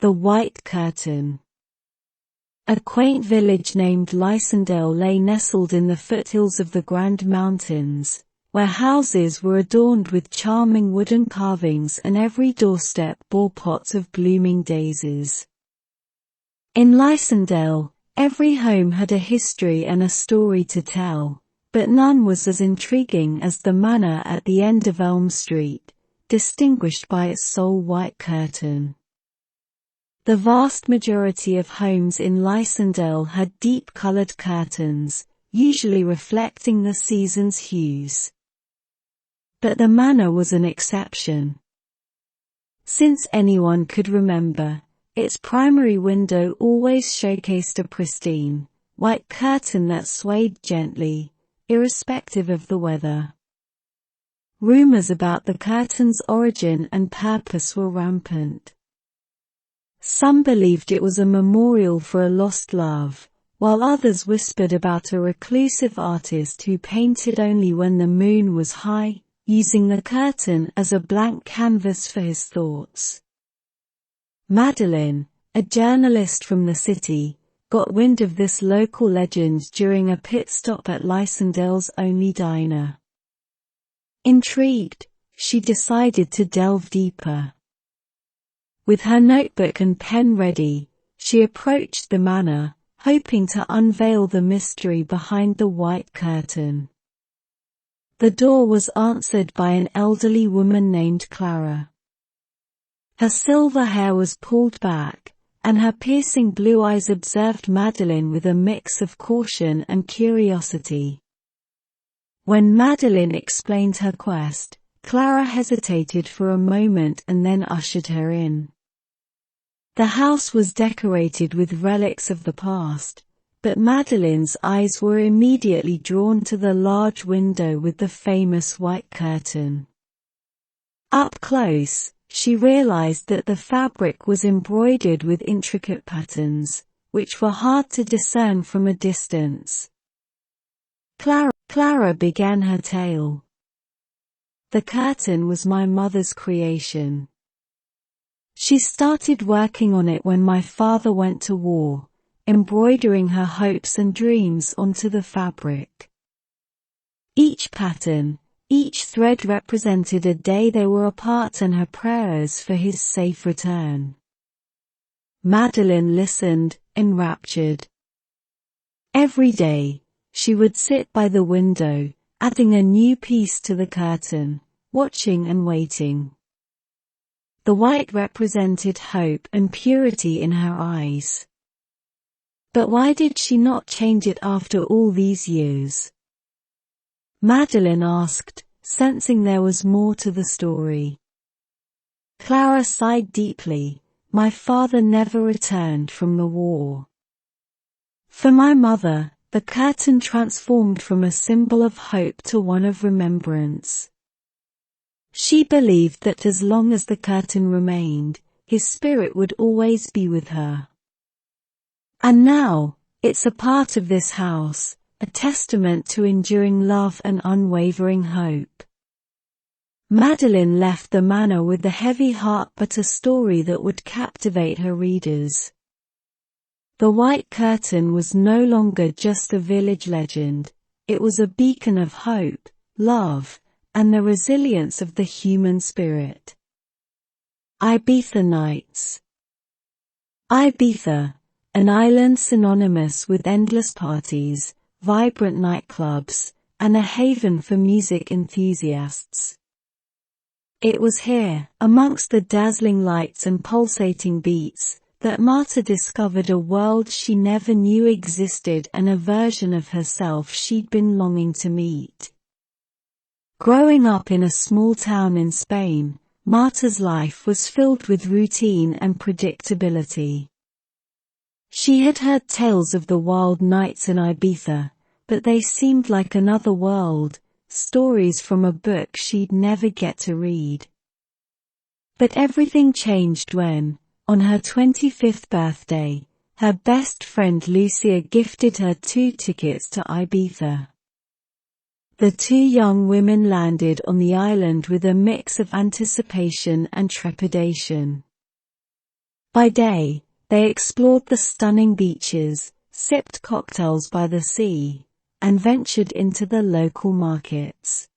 The White Curtain. A quaint village named Lysendale lay nestled in the foothills of the Grand Mountains, where houses were adorned with charming wooden carvings and every doorstep bore pots of blooming daisies. In Lysendale, every home had a history and a story to tell, but none was as intriguing as the manor at the end of Elm Street, distinguished by its sole white curtain. The vast majority of homes in Lysendale had deep-colored curtains, usually reflecting the season's hues. But the manor was an exception. Since anyone could remember, its primary window always showcased a pristine, white curtain that swayed gently, irrespective of the weather. Rumors about the curtain's origin and purpose were rampant. Some believed it was a memorial for a lost love, while others whispered about a reclusive artist who painted only when the moon was high, using the curtain as a blank canvas for his thoughts. Madeline, a journalist from the city, got wind of this local legend during a pit stop at Lysendale's only diner. Intrigued, she decided to delve deeper. With her notebook and pen ready, she approached the manor, hoping to unveil the mystery behind the white curtain. The door was answered by an elderly woman named Clara. Her silver hair was pulled back, and her piercing blue eyes observed Madeline with a mix of caution and curiosity. When Madeline explained her quest, Clara hesitated for a moment and then ushered her in. The house was decorated with relics of the past, but Madeline's eyes were immediately drawn to the large window with the famous white curtain. Up close, she realized that the fabric was embroidered with intricate patterns, which were hard to discern from a distance. Clara began her tale. The curtain was my mother's creation. She started working on it when my father went to war, embroidering her hopes and dreams onto the fabric. Each pattern, each thread represented a day they were apart and her prayers for his safe return. Madeline listened, enraptured. Every day, she would sit by the window, adding a new piece to the curtain, watching and waiting. The white represented hope and purity in her eyes. But why did she not change it after all these years? Madeline asked, sensing there was more to the story. Clara sighed deeply. My father never returned from the war. For my mother, the curtain transformed from a symbol of hope to one of remembrance. She believed that as long as the curtain remained, his spirit would always be with her. And now, it's a part of this house, a testament to enduring love and unwavering hope. Madeline left the manor with a heavy heart but a story that would captivate her readers. The white curtain was no longer just a village legend, it was a beacon of hope, love, and the resilience of the human spirit. Ibiza Nights. Ibiza, an island synonymous with endless parties, vibrant nightclubs, and a haven for music enthusiasts. It was here, amongst the dazzling lights and pulsating beats, that Marta discovered a world she never knew existed and a version of herself she'd been longing to meet. Growing up in a small town in Spain, Marta's life was filled with routine and predictability. She had heard tales of the wild nights in Ibiza, but they seemed like another world, stories from a book she'd never get to read. But everything changed when, on her 25th birthday, her best friend Lucia gifted her 2 tickets to Ibiza. The 2 young women landed on the island with a mix of anticipation and trepidation. By day, they explored the stunning beaches, sipped cocktails by the sea, and ventured into the local markets.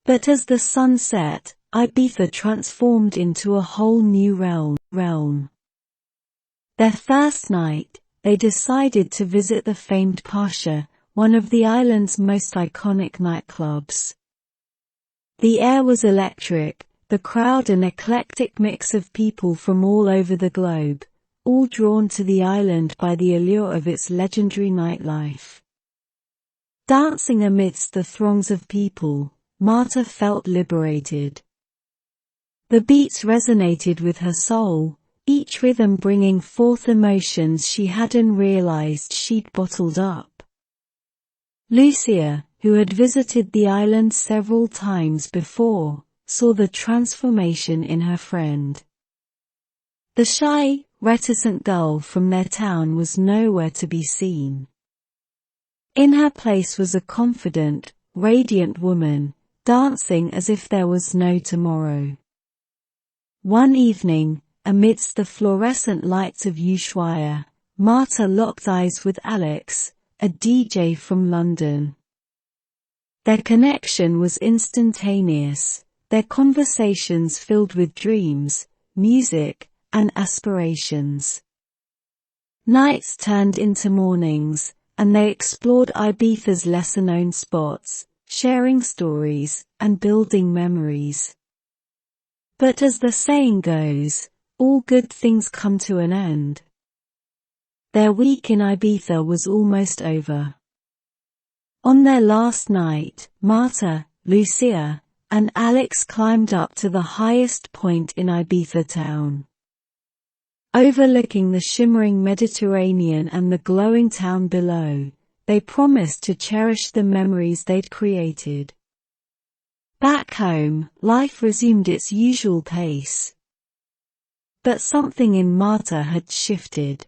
But as the sun set, Ibiza transformed into a whole new realm. Their first night, they decided to visit the famed Pacha, one of the island's most iconic nightclubs. The air was electric, the crowd an eclectic mix of people from all over the globe, all drawn to the island by the allure of its legendary nightlife. Dancing amidst the throngs of people, Marta felt liberated. The beats resonated with her soul, each rhythm bringing forth emotions she hadn't realized she'd bottled up. Lucia, who had visited the island several times before, saw the transformation in her friend. The shy, reticent girl from their town was nowhere to be seen. In her place was a confident, radiant woman, dancing as if there was no tomorrow. One evening, amidst the fluorescent lights of Ushuaia, Marta locked eyes with Alex, a DJ from London. Their connection was instantaneous, their conversations filled with dreams, music, and aspirations. Nights turned into mornings, and they explored Ibiza's lesser-known spots, sharing stories, and building memories. But as the saying goes, all good things come to an end. Their week in Ibiza was almost over. On their last night, Marta, Lucia, and Alex climbed up to the highest point in Ibiza town. Overlooking the shimmering Mediterranean and the glowing town below, they promised to cherish the memories they'd created. Back home, life resumed its usual pace. But something in Marta had shifted.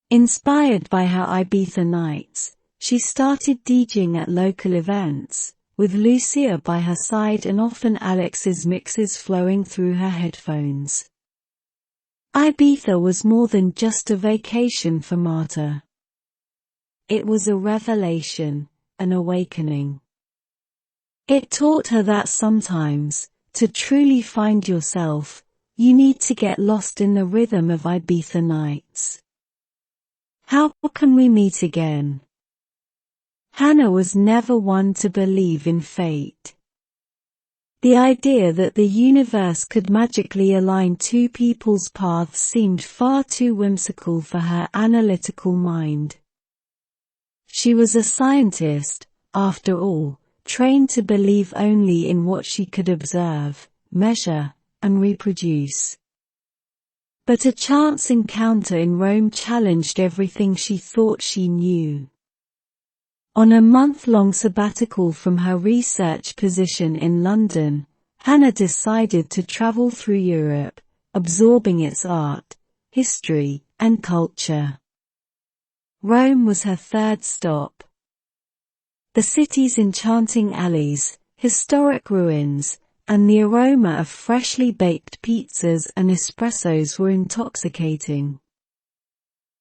Inspired by her Ibiza nights, she started DJing at local events, with Lucia by her side and often Alex's mixes flowing through her headphones. Ibiza was more than just a vacation for Marta. It was a revelation, an awakening. It taught her that sometimes, to truly find yourself, you need to get lost in the rhythm of Ibiza nights. How can we meet again? Hannah was never one to believe in fate. The idea that the universe could magically align two people's paths seemed far too whimsical for her analytical mind. She was a scientist, after all, trained to believe only in what she could observe, measure, and reproduce. But a chance encounter in Rome challenged everything she thought she knew. On a month-long sabbatical from her research position in London, Hannah decided to travel through Europe, absorbing its art, history, and culture. Rome was her third stop. The city's enchanting alleys, historic ruins, and the aroma of freshly baked pizzas and espressos were intoxicating.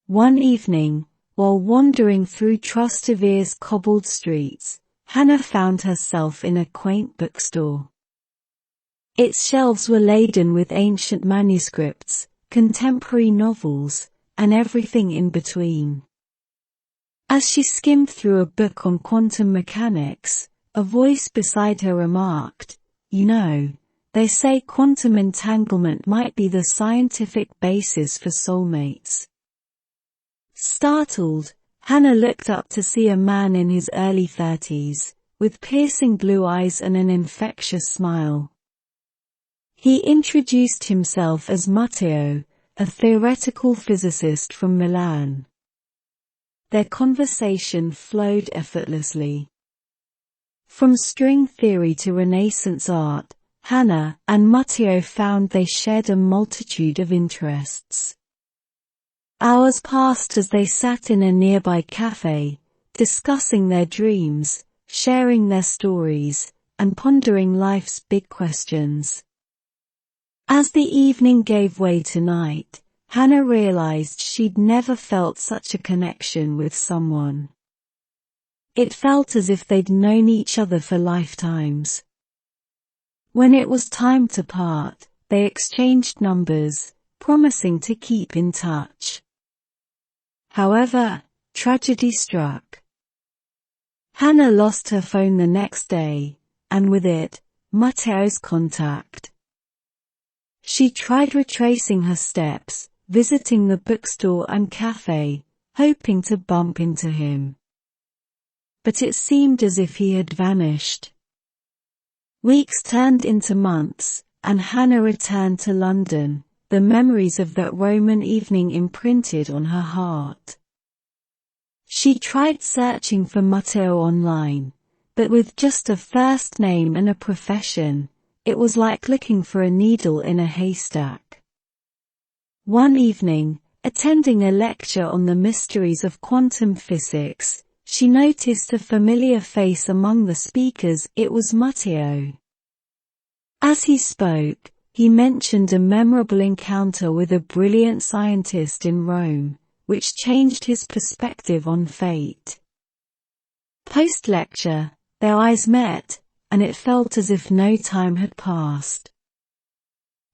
One evening, while wandering through Trastevere's cobbled streets, Hannah found herself in a quaint bookstore. Its shelves were laden with ancient manuscripts, contemporary novels, and everything in between. As she skimmed through a book on quantum mechanics, a voice beside her remarked, "You know, they say quantum entanglement might be the scientific basis for soulmates." Startled, Hannah looked up to see a man in his early 30s, with piercing blue eyes and an infectious smile. He introduced himself as Matteo, a theoretical physicist from Milan. Their conversation flowed effortlessly. From string theory to Renaissance art, Hannah and Matteo found they shared a multitude of interests. Hours passed as they sat in a nearby cafe, discussing their dreams, sharing their stories, and pondering life's big questions. As the evening gave way to night, Hannah realized she'd never felt such a connection with someone. It felt as if they'd known each other for lifetimes. When it was time to part, they exchanged numbers, promising to keep in touch. However, tragedy struck. Hannah lost her phone the next day, and with it, Matteo's contact. She tried retracing her steps, visiting the bookstore and cafe, hoping to bump into him. But it seemed as if he had vanished. Weeks turned into months, and Hannah returned to London, the memories of that Roman evening imprinted on her heart. She tried searching for Matteo online, but with just a first name and a profession, it was like looking for a needle in a haystack. One evening, attending a lecture on the mysteries of quantum physics, she noticed a familiar face among the speakers. It was Matteo. As he spoke, he mentioned a memorable encounter with a brilliant scientist in Rome, which changed his perspective on fate. Post-lecture, their eyes met, and it felt as if no time had passed.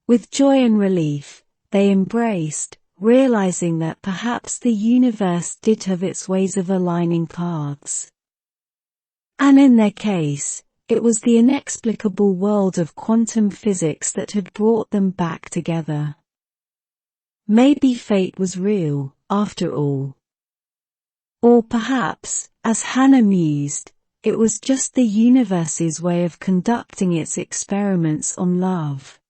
With joy and relief, they embraced, realizing that perhaps the universe did have its ways of aligning paths. And in their case, it was the inexplicable world of quantum physics that had brought them back together. Maybe fate was real, after all. Or perhaps, as Hannah mused, it was just the universe's way of conducting its experiments on love.